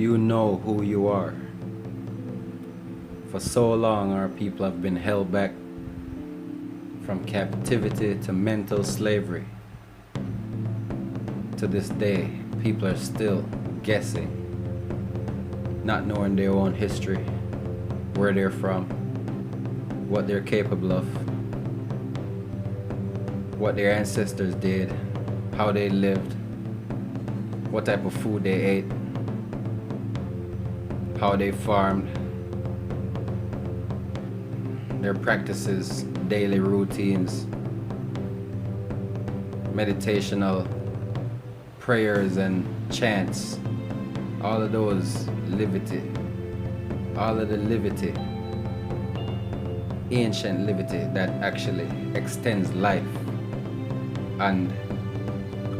you know who you are? For so long, our people have been held back from captivity to mental slavery. To this day, people are still guessing, not knowing their own history, where they're from, what they're capable of, what their ancestors did, how they lived, what type of food they ate, how they farmed, their practices, daily routines, meditational prayers and chants, all of those livity, all of the livity, ancient livity that actually extends life, and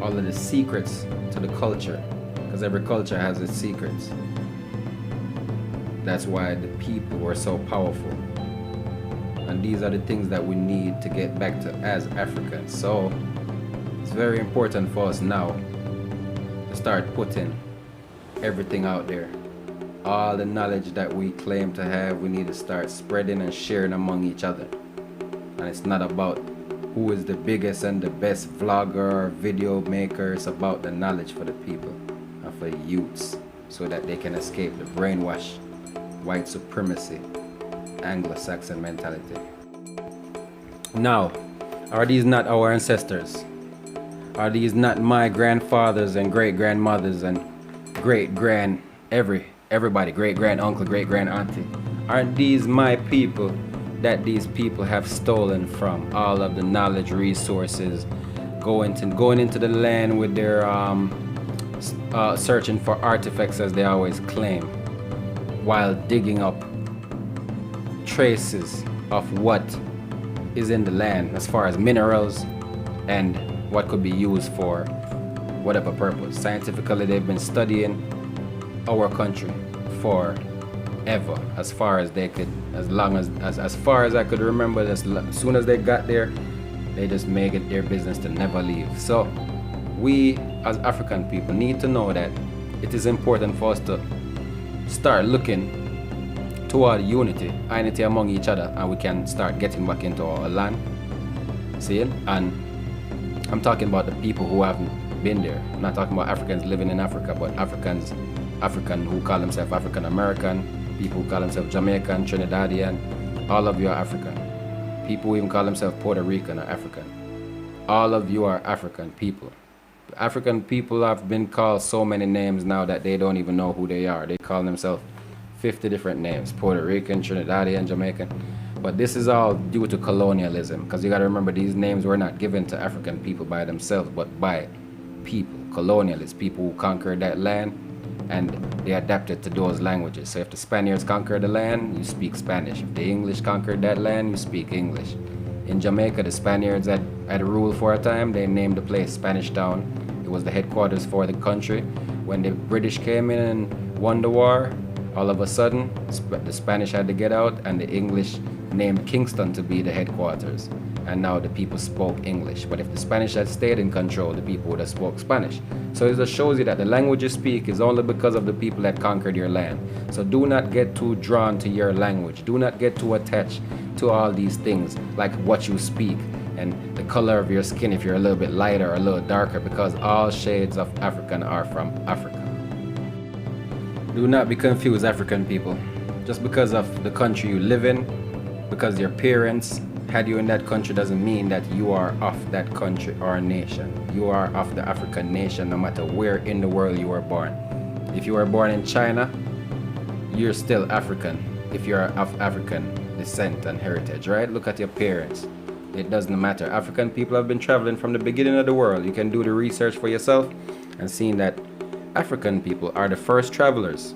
all of the secrets to the culture, because every culture has its secrets. That's why the people were so powerful. And these are the things that we need to get back to as Africans. So it's very important for us now to start putting everything out there. All the knowledge that we claim to have, we need to start spreading and sharing among each other. And it's not about who is the biggest and the best vlogger or video maker. It's about the knowledge for the people and for the youths, so that they can escape the brainwash, white supremacy, Anglo-Saxon mentality. Now, are these not our ancestors? Are these not my grandfathers and great-grandmothers and great-grand everybody, great-grand-uncle, great-grand-auntie? Aren't these my people that these people have stolen from? All of the knowledge, resources, going into the land with their searching for artifacts, as they always claim, while digging up traces of what is in the land as far as minerals and what could be used for whatever purpose. Scientifically, they've been studying our country forever, as far as they could, as far as I could remember. As soon as they got there, they just make it their business to never leave. So we as African people need to know that it is important for us to start looking toward unity among each other, and we can start getting back into our land. See? And I'm talking about the people who haven't been there. I'm not talking about Africans living in Africa, but African who call themselves African American, people who call themselves Jamaican, Trinidadian. All of you are African. People who even call themselves Puerto Rican are African. All of you are African people. African people have been called so many names now that they don't even know who they are. They call themselves 50 different names: Puerto Rican, Trinidadian, Jamaican. But this is all due to colonialism, because you got to remember, these names were not given to African people by themselves, but by people, colonialists, people who conquered that land, and they adapted to those languages. So if the Spaniards conquered the land, you speak Spanish. If the English conquered that land, you speak English. In Jamaica, the Spaniards had ruled for a time. They named the place Spanish Town. It was the headquarters for the country. When the British came in and won the war, all of a sudden, the Spanish had to get out, and the English named Kingston to be the headquarters. And now the people spoke English. But if the Spanish had stayed in control, the people would have spoke Spanish. So it just shows you that the language you speak is only because of the people that conquered your land. So do not get too drawn to your language. Do not get too attached to all these things, like what you speak and the color of your skin, if you're a little bit lighter or a little darker, because all shades of African are from Africa. Do not be confused, African people. Just because of the country you live in, because your parents had you in that country, doesn't mean that you are of that country or nation. You are of the African nation, no matter where in the world you were born. If you were born in China, you're still African, if you're of African descent and heritage, right? Look at your parents. It doesn't matter. African people have been traveling from the beginning of the world. You can do the research for yourself and seeing that African people are the first travelers,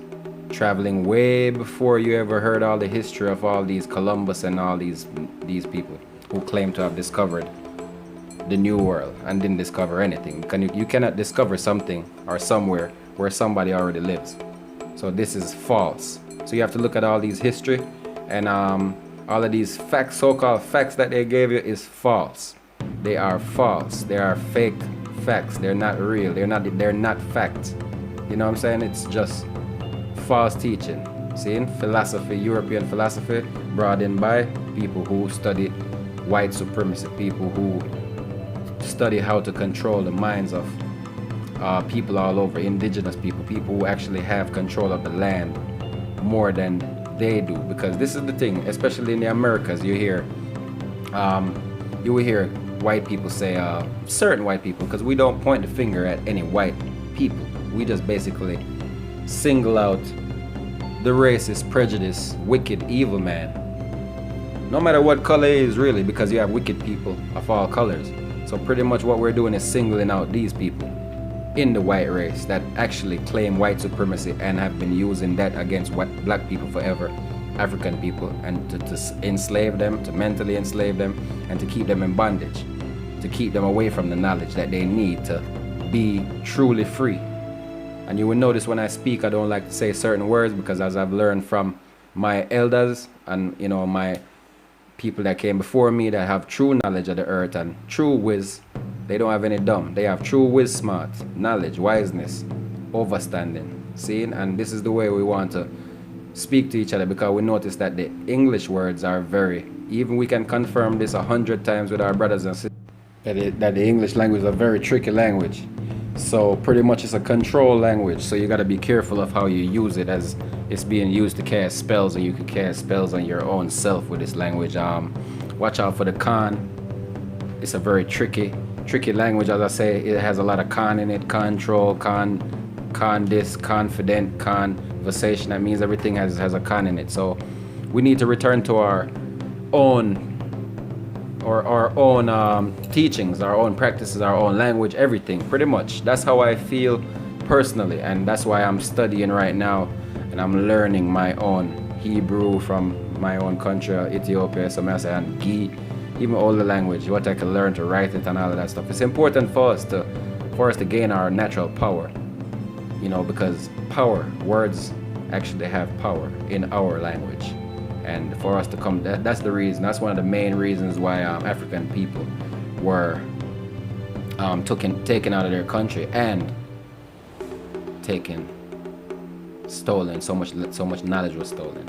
traveling way before you ever heard all the history of all these Columbus and all these people who claim to have discovered the new world and didn't discover anything. You cannot discover something or somewhere where somebody already lives. So this is false. So you have to look at all these history, and all of these facts, so-called facts that they gave you, is false. They are false. They are fake facts. They're not real. They're not facts. You know what I'm saying? It's just false teaching. See, philosophy, European philosophy, brought in by people who study white supremacy, people who study how to control the minds of people all over, indigenous people, people who actually have control of the land more than they do. Because this is the thing, especially in the Americas, you will hear white people say, certain white people, because we don't point the finger at any white people. We just basically single out the racist, prejudice, wicked, evil man. No matter what color he is, really, because you have wicked people of all colors. So pretty much what we're doing is singling out these people in the white race that actually claim white supremacy and have been using that against black people forever, African people, and to enslave them, to mentally enslave them, and to keep them in bondage, to keep them away from the knowledge that they need to be truly free. And you will notice when I speak, I don't like to say certain words, because as I've learned from my elders and my people that came before me that have true knowledge of the earth and true whiz, they don't have any dumb. They have true whiz smart, knowledge, wiseness, overstanding. See? And this is the way we want to speak to each other, because we notice that the English words are even we can confirm this 100 times with our brothers and sisters, that the English language is a very tricky language. So pretty much it's a control language, so you got to be careful of how you use it, as it's being used to cast spells, and you can cast spells on your own self with this language. Watch out for the con. It's a very tricky language. As I say, it has a lot of con in it. Control, con this, confident, conversation. That means everything has a con in it. So we need to return to our own teachings, our own practices, our own language, everything, pretty much. That's how I feel personally, and that's why I'm studying right now, and I'm learning my own Hebrew from my own country, Ethiopia, and Gi, even all the language, what I can learn to write it and all of that stuff. It's important for us to gain our natural power, because words actually have power in our language. And for us to come, that's the reason. That's one of the main reasons why African people were taken out of their country and stolen. So much knowledge was stolen.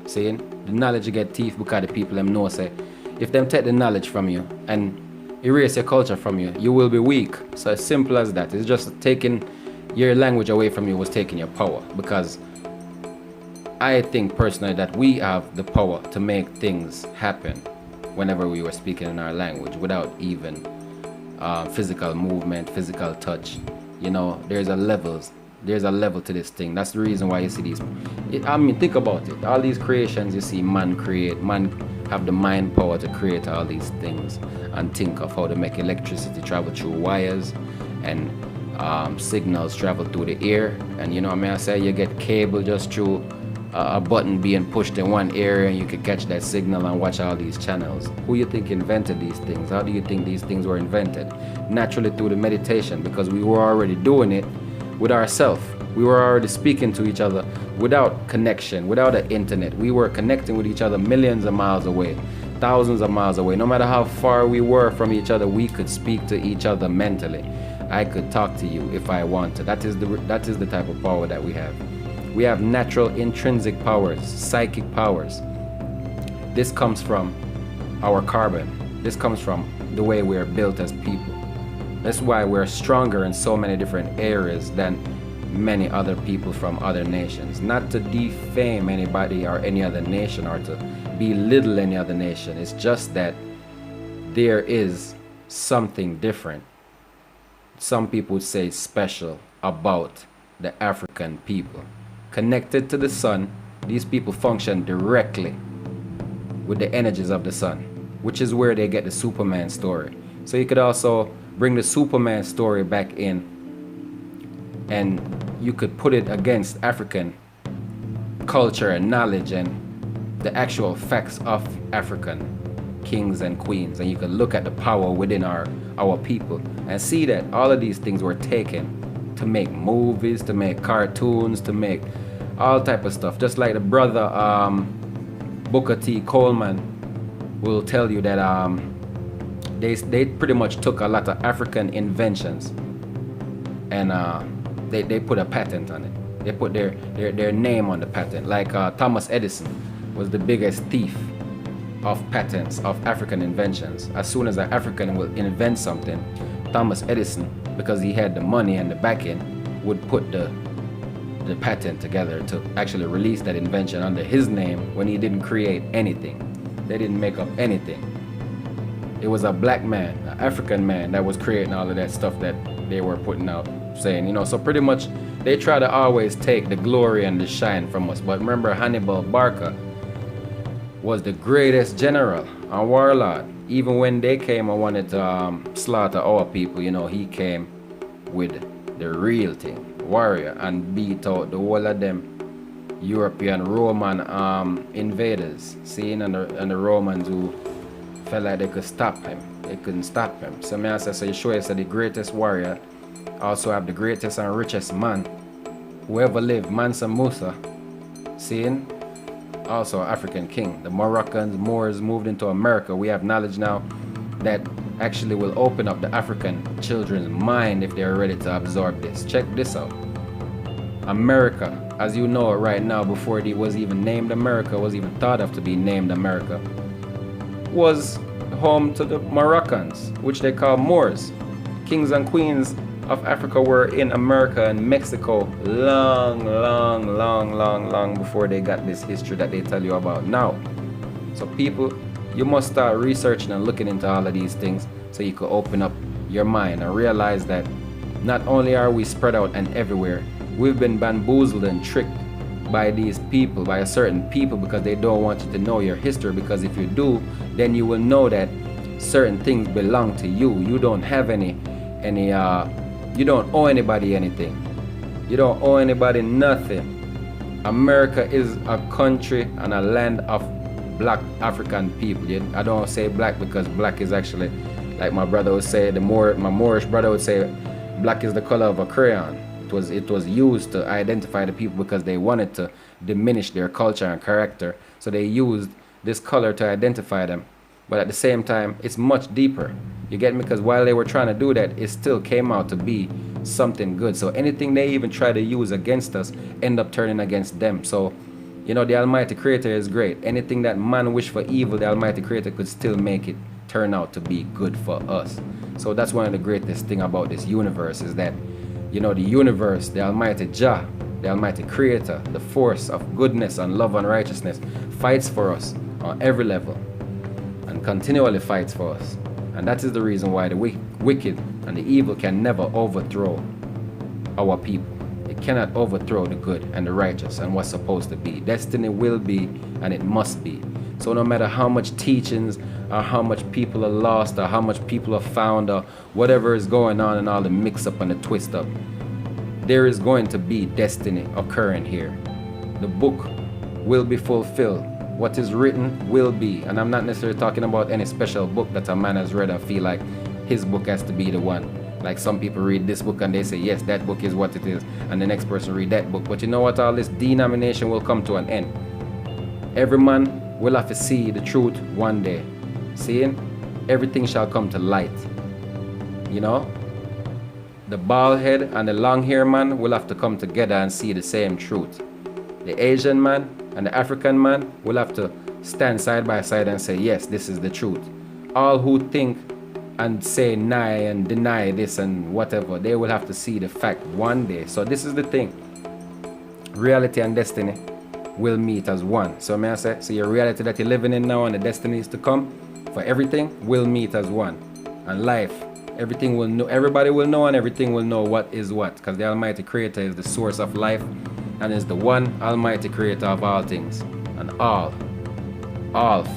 See, the knowledge you get thief, because the people them know say, if them take the knowledge from you and erase your culture from you, you will be weak. So as simple as that. It's just taking your language away from you was taking your power, because I think personally that we have the power to make things happen whenever we were speaking in our language without even physical movement, physical touch. There's a level to this thing. That's the reason why you see these. Think about it. All these creations you see man have the mind power to create all these things and think of how to make electricity travel through wires and signals travel through the air. And I say you get cable just through a button being pushed in one area, and you could catch that signal and watch all these channels. Who you think invented these things? How do you think these things were invented? Naturally through the meditation, because we were already doing it with ourselves. We were already speaking to each other without connection, without the internet. We were connecting with each other millions of miles away, thousands of miles away. No matter how far we were from each other, we could speak to each other mentally. I could talk to you if I wanted. That is the type of power that we have. We have natural intrinsic powers, psychic powers. This comes from our carbon. This comes from the way we are built as people. That's why we're stronger in so many different areas than many other people from other nations. Not to defame anybody or any other nation or to belittle any other nation. It's just that there is something different. Some people would say special about the African people. Connected to the sun, these people function directly with the energies of the sun, which is where they get the Superman story. So you could also bring the Superman story back in, and you could put it against African culture and knowledge and the actual facts of African kings and queens, and you could look at the power within our people and see that all of these things were taken to make movies, to make cartoons, to make all type of stuff. Just like the brother Booker T. Coleman will tell you that they pretty much took a lot of African inventions and they put a patent on it. They put their name on the patent. Like Thomas Edison was the biggest thief of patents, of African inventions. As soon as an African will invent something, Thomas Edison, because he had the money and the backing, would put the patent together to actually release that invention under his name when he didn't create anything. They didn't make up anything. It was a black man, an African man, that was creating all of that stuff that they were putting out, saying, you know, so pretty much they try to always take the glory and the shine from us. But remember, Hannibal Barca was the greatest general and warlord. Even when they came and wanted to slaughter our people, you know, he came with the real thing, warrior, and beat out the whole of them European Roman invaders, seeing, and the Romans who felt like they could stop him. They couldn't stop him. So I say, so you show us that the greatest warrior also have the greatest and richest man who ever lived, Mansa Musa, seeing, also African king. The Moroccans, Moors moved into America. We have knowledge now that actually will open up the African children's mind if they are ready to absorb this. Check this out. America, as you know right now, before it was even named America, was even thought of to be named America, was home to the Moroccans, which they call Moors. Kings and queens of Africa were in America and Mexico long before they got this history that they tell you about now. So people, you must start researching and looking into all of these things so you can open up your mind and realize that not only are we spread out and everywhere, we've been bamboozled and tricked by these people, by a certain people, because they don't want you to know your history, because if you do, then you will know that certain things belong to you. You don't have you don't owe anybody anything. You don't owe anybody nothing. America is a country and a land of black African people. I don't say black because black is actually, like my brother would say, my Moorish brother would say, black is the color of a crayon. It was used to identify the people because they wanted to diminish their culture and character. So they used this color to identify them. But at the same time, it's much deeper. You get me? Because while they were trying to do that, it still came out to be something good. So anything they even try to use against us end up turning against them. So, you know, the Almighty Creator is great. Anything that man wished for evil, the Almighty Creator could still make it turn out to be good for us. So that's one of the greatest thing about this universe, is that, you know, the universe, the Almighty Jah, the Almighty Creator, the force of goodness and love and righteousness fights for us on every level and continually fights for us. And that is the reason why the wicked and the evil can never overthrow our people. It cannot overthrow the good and the righteous and what's supposed to be. Destiny will be, and it must be. So no matter how much teachings or how much people are lost or how much people are found or whatever is going on and all the mix up and the twist up, there is going to be destiny occurring here. The book will be fulfilled. What is written will be. And I'm not necessarily talking about any special book that a man has read and feel like his book has to be the one. Like some people read this book and they say, yes, that book is what it is. And the next person read that book. But you know what? All this denomination will come to an end. Every man will have to see the truth one day. Seeing? Everything shall come to light. You know? The bald head and the long hair man will have to come together and see the same truth. The Asian man and the African man will have to stand side by side and say, yes, this is the truth. All who think and say nigh and deny this and whatever, they will have to see the fact one day. So this is the thing. Reality and destiny will meet as one. So may I say, so your reality that you're living in now and the destinies to come for everything will meet as one. And life, everything will know, everybody will know, and everything will know what is what, because the Almighty Creator is the source of life and is the one Almighty Creator of all things and all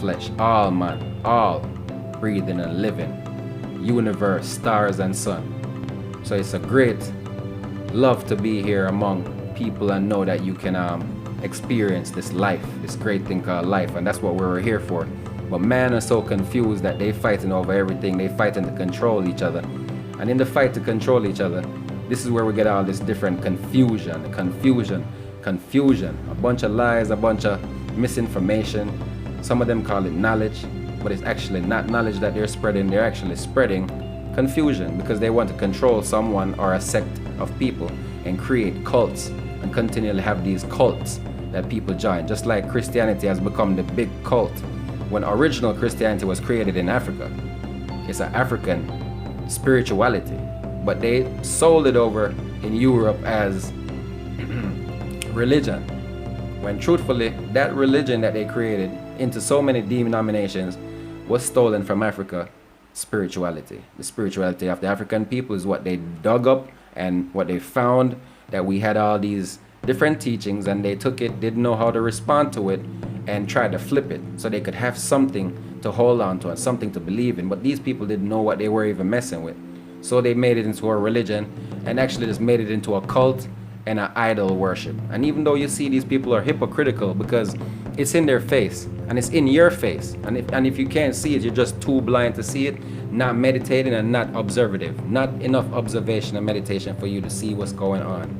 flesh, all man, all breathing and living, universe, stars and sun. So it's a great love to be here among people and know that you can experience this life, this great thing called life, and that's what we're here for. But man is so confused that they fighting over everything. They fighting to control each other, and in the fight to control each other, this is where we get all this different confusion, a bunch of lies, a bunch of misinformation. Some of them call it knowledge, but it's actually not knowledge that they're spreading. They're actually spreading confusion because they want to control someone or a sect of people and create cults and continually have these cults that people join. Just like Christianity has become the big cult when original Christianity was created in Africa. It's an African spirituality, but they sold it over in Europe as religion, when truthfully that religion that they created into so many denominations was stolen from Africa. Spirituality, the spirituality of the African people is what they dug up and what they found, that we had all these different teachings, and they took it, didn't know how to respond to it, and tried to flip it so they could have something to hold on to and something to believe in. But these people didn't know what they were even messing with, so they made it into a religion and actually just made it into a cult and an idol worship. And even though you see these people are hypocritical because it's in their face and it's in your face, and if you can't see it, you're just too blind to see it, not meditating and not observative, not enough observation and meditation for you to see what's going on.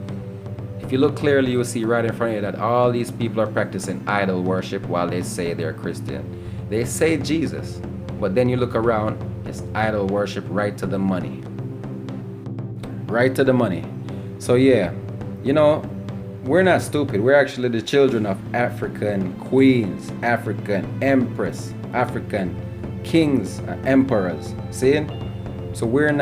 If you look clearly, you will see right in front of you that all these people are practicing idol worship while they say they're Christian. They say Jesus, but then you look around, it's idol worship right to the money. Right to the money. So yeah, you know, we're not stupid. We're actually the children of African queens, African empress, African kings, emperors. See? So we're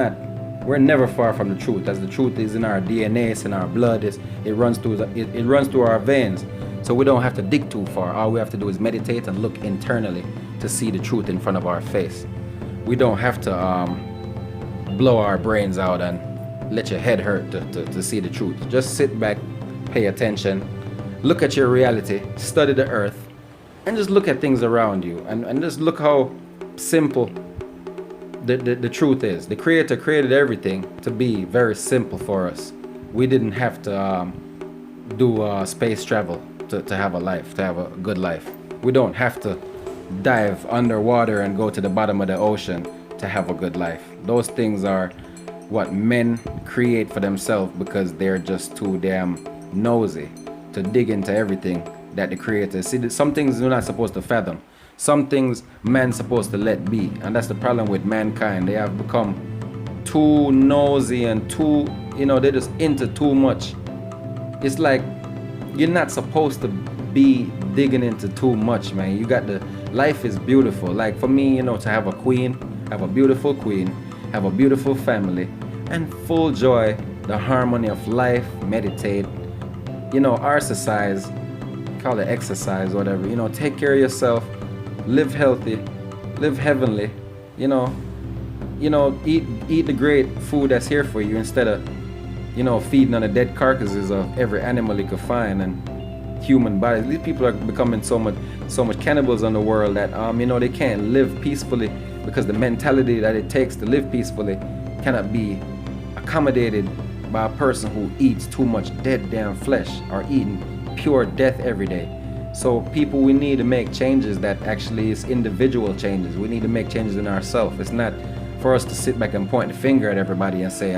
never far from the truth, as the truth is in our DNA, it's in our blood, it runs through our veins. So we don't have to dig too far. All we have to do is meditate and look internally to see the truth in front of our face. We don't have to blow our brains out and let your head hurt to see the truth. Just sit back, pay attention, look at your reality, study the earth, and just look at things around you, and just look how simple the truth is. The Creator created everything to be very simple for us. We didn't have to do space travel to have a life, to have a good life. We don't have to dive underwater and go to the bottom of the ocean to have a good life. Those things are what men create for themselves because they're just too damn nosy to dig into everything that the Creator. See, some things you're not supposed to fathom. Some things man's supposed to let be, and that's the problem with mankind. They have become too nosy and too, they're just into too much. It's like you're not supposed to be digging into too much, man. You got life is beautiful. Like for me, to have a queen, have a beautiful queen, have a beautiful family, and full joy, the harmony of life, meditate, exercise, call it exercise, whatever, take care of yourself, live healthy, live heavenly, eat the great food that's here for you instead of, feeding on the dead carcasses of every animal you could find and human bodies. These people are becoming so much cannibals in the world that, they can't live peacefully because the mentality that it takes to live peacefully cannot be accommodated by a person who eats too much dead damn flesh or eating pure death every day. So people, we need to make changes that actually is individual changes. We need to make changes in ourselves. It's not for us to sit back and point the finger at everybody and say,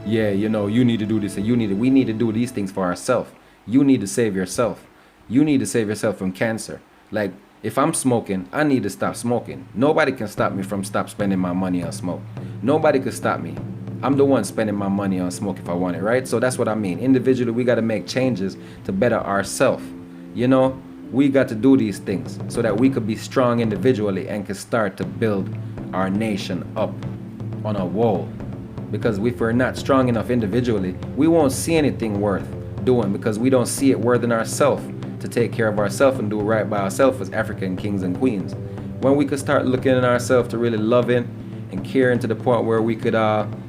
you need to do this and we need to do these things for ourselves. You need to save yourself. You need to save yourself from cancer. Like, if I'm smoking, I need to stop smoking. Nobody can stop me from spending my money on smoke. Nobody can stop me. I'm the one spending my money on smoke if I want it, right? So that's what I mean. Individually, we got to make changes to better ourselves. We got to do these things so that we could be strong individually and could start to build our nation up on a wall. Because if we're not strong enough individually, we won't see anything worth doing because we don't see it worth in ourselves to take care of ourselves and do right by ourselves as African kings and queens. When we could start looking at ourselves to really love in and caring to the point where we could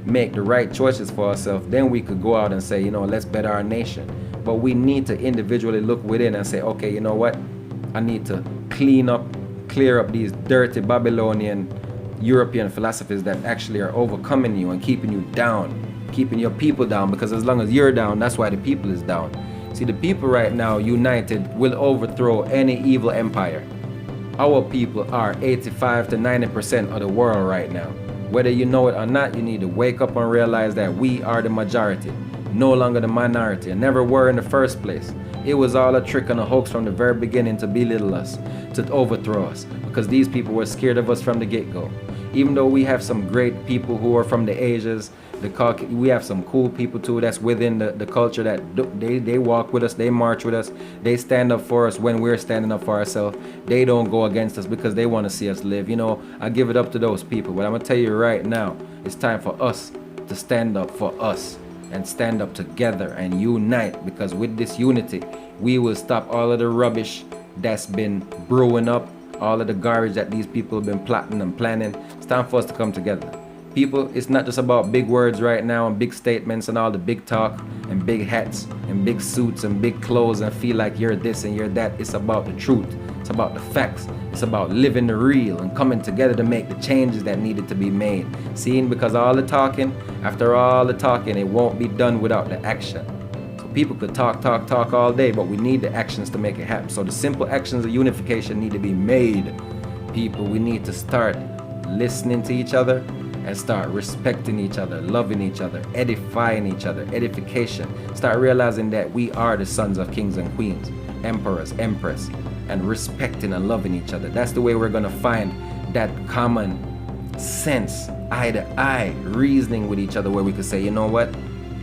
make the right choices for ourselves, then we could go out and say, let's better our nation. But we need to individually look within and say, okay, you know what? I need to clear up these dirty Babylonian European philosophies that actually are overcoming you and keeping you down, keeping your people down, because as long as you're down, that's why the people is down. See, the people right now, united, will overthrow any evil empire. Our people are 85 to 90% of the world right now. Whether you know it or not, you need to wake up and realize that we are the majority, no longer the minority, and never were in the first place. It was all a trick and a hoax from the very beginning to belittle us, to overthrow us, because these people were scared of us from the get-go. Even though we have some great people who are from the Asias, we have some cool people too that's within the culture that they walk with us, they march with us, they stand up for us when we're standing up for ourselves. They don't go against us because they want to see us live. I give it up to those people, but I'm gonna tell you right now, it's time for us to stand up for us and stand up together and unite, because with this unity we will stop all of the rubbish that's been brewing up, all of the garbage that these people have been plotting and planning. It's time for us to come together. People, it's not just about big words right now and big statements and all the big talk and big hats and big suits and big clothes and feel like you're this and you're that. It's about the truth. It's about the facts. It's about living the real and coming together to make the changes that needed to be made. Seeing, because after all the talking, it won't be done without the action. So people could talk all day, but we need the actions to make it happen. So the simple actions of unification need to be made. People, we need to start listening to each other and start respecting each other, loving each other, edifying each other, edification. Start realizing that we are the sons of kings and queens, emperors, empress, and respecting and loving each other. That's the way we're gonna find that common sense, eye to eye, reasoning with each other, where we could say, you know what?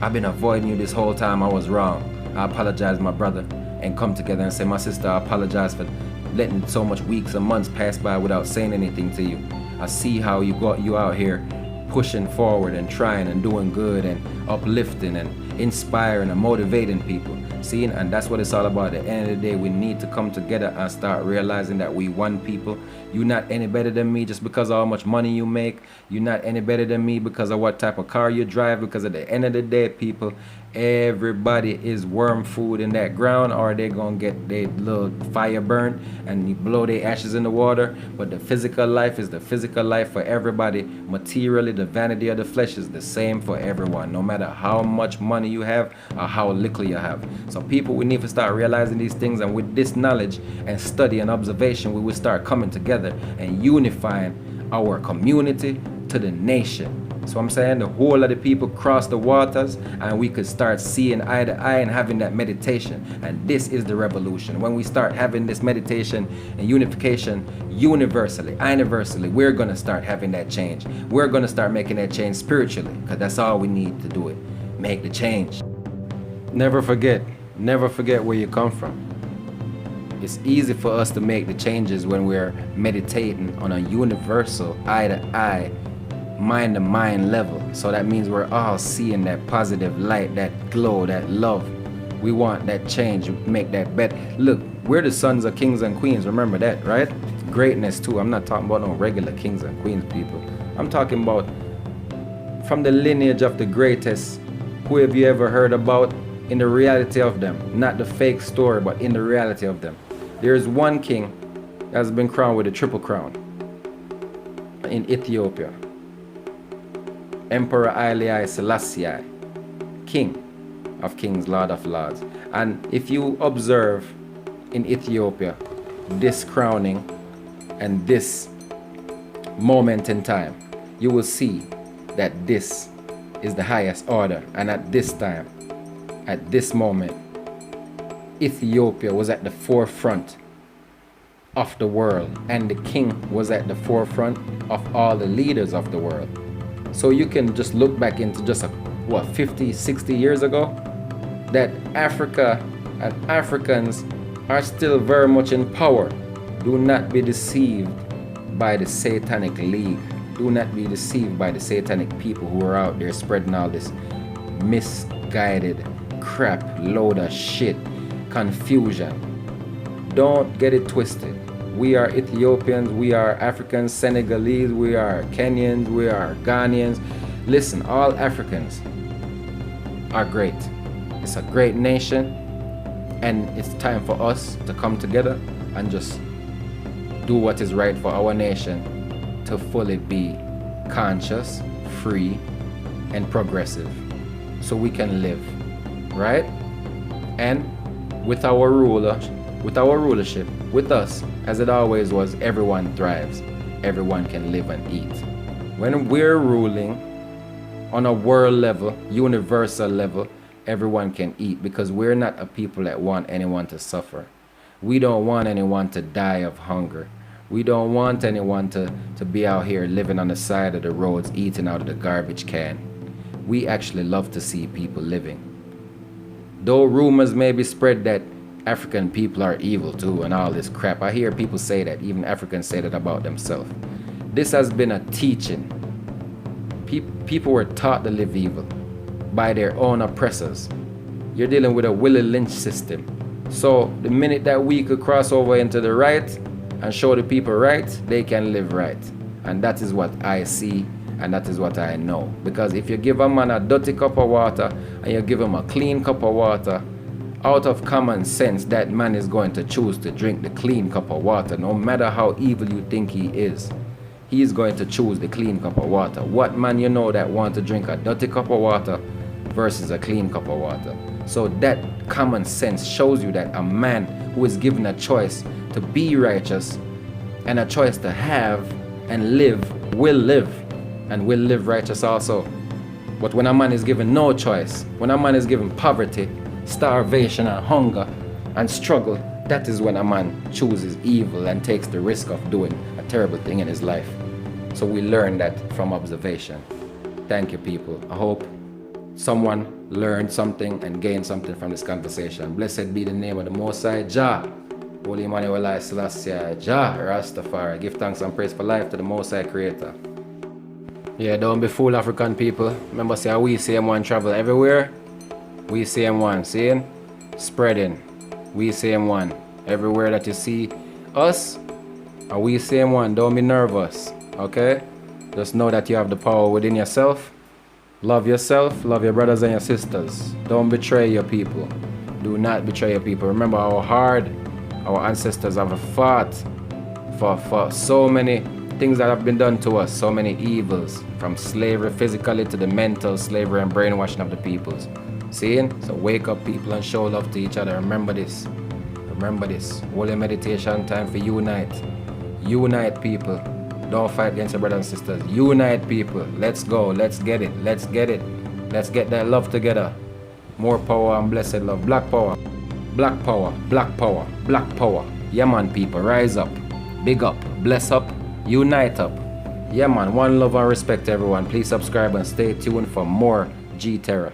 I've been avoiding you this whole time, I was wrong. I apologize, my brother, and come together and say, my sister, I apologize for letting so much weeks and months pass by without saying anything to you. I see how you out here pushing forward and trying and doing good and uplifting and inspiring and motivating people. See, and that's what it's all about. At the end of the day, we need to come together and start realizing that we one people. You're not any better than me just because of how much money you make. You're not any better than me because of what type of car you drive, because at the end of the day, people, everybody is worm food in that ground, or they're gonna get their little fire burnt and you blow their ashes in the water. But the physical life is the physical life for everybody. Materially, the vanity of the flesh is the same for everyone, no matter how much money you have or how little you have. So people, we need to start realizing these things, and with this knowledge and study and observation, we will start coming together and unifying our community to the nation. So I'm saying the whole of the people cross the waters, and we could start seeing eye to eye and having that meditation. And this is the revolution. When we start having this meditation and unification universally, we're going to start having that change. We're going to start making that change spiritually, because that's all we need to do it. Make the change. Never forget where you come from. It's easy for us to make the changes when we're meditating on a universal eye to eye, mind to mind level. So that means we're all seeing that positive light, that glow, that love. We want that change, make that better. Look, we're the sons of kings and queens, remember that, right? Greatness too. I'm not talking about no regular kings and queens people. I'm talking about from the lineage of the greatest. Who have you ever heard about? In the reality of them, not the fake story, but in the reality of them. There's one king that's been crowned with a triple crown in Ethiopia. Emperor Haile Selassie, King of Kings, Lord of Lords. And if you observe in Ethiopia this crowning and this moment in time, you will see that this is the highest order. And at this time, at this moment, Ethiopia was at the forefront of the world, and the king was at the forefront of all the leaders of the world. So you can just look back into just 50, 60 years ago, that Africa and Africans are still very much in power. Do not be deceived by the Satanic League. Do not be deceived by the satanic people who are out there spreading all this misguided crap, load of shit, confusion. Don't get it twisted. We are Ethiopians, we are Africans, Senegalese, we are Kenyans, we are Ghanaians. Listen, all Africans are great. It's a great nation, and it's time for us to come together and just do what is right for our nation to fully be conscious, free, and progressive, so we can live, right? And with our rulership, with us, as it always was, everyone thrives. Everyone can live and eat. When we're ruling on a world level, universal level, everyone can eat, because we're not a people that want anyone to suffer. We don't want anyone to die of hunger. We don't want anyone to be out here living on the side of the roads, eating out of the garbage can. We actually love to see people living. Though rumors may be spread that African people are evil too and all this crap, I hear people say that, even Africans say that about themselves. This has been a teaching. People were taught to live evil by their own oppressors. You're dealing with a Willie Lynch system. So the minute that we could cross over into the right and show the people right, they can live right. And that is what I see, and that is what I know. Because if you give a man a dirty cup of water and you give him a clean cup of water, out of common sense, that man is going to choose to drink the clean cup of water. No matter how evil you think he is, he is going to choose the clean cup of water. What man you know that want to drink a dirty cup of water versus a clean cup of water? So that common sense shows you that a man who is given a choice to be righteous and a choice to have and live, and will live righteous also. But when a man is given no choice, when a man is given poverty, starvation and hunger and struggle, that is when a man chooses evil and takes the risk of doing a terrible thing in his life. So we learn that from observation. Thank you, people. I hope someone learned something and gained something from this conversation. Blessed be the name of the Most High Jah, Holy Emmanuel I Selassie, Jah Rastafari. Give thanks and praise for life to the Most High Creator. Yeah, don't be fool, African people. Remember, say we same one travel everywhere. We same one, seeing? Spreading. We same one. Everywhere that you see us, and we same one. Don't be nervous, okay? Just know that you have the power within yourself. Love yourself, love your brothers and your sisters. Don't betray your people. Do not betray your people. Remember how hard our ancestors have fought for so many things that have been done to us, so many evils, from slavery physically to the mental slavery and brainwashing of the peoples. Seeing? So wake up, people, and show love to each other. Remember this. Remember this. Holy meditation time for unite. Unite, people. Don't fight against your brothers and sisters. Unite, people. Let's go. Let's get it. Let's get it. Let's get that love together. More power and blessed love. Black power. Black power. Black power. Black power. Yeah, man, people. Rise up. Big up. Bless up. Unite up. Yeah, man. One love and respect, everyone. Please subscribe and stay tuned for more G-Terra.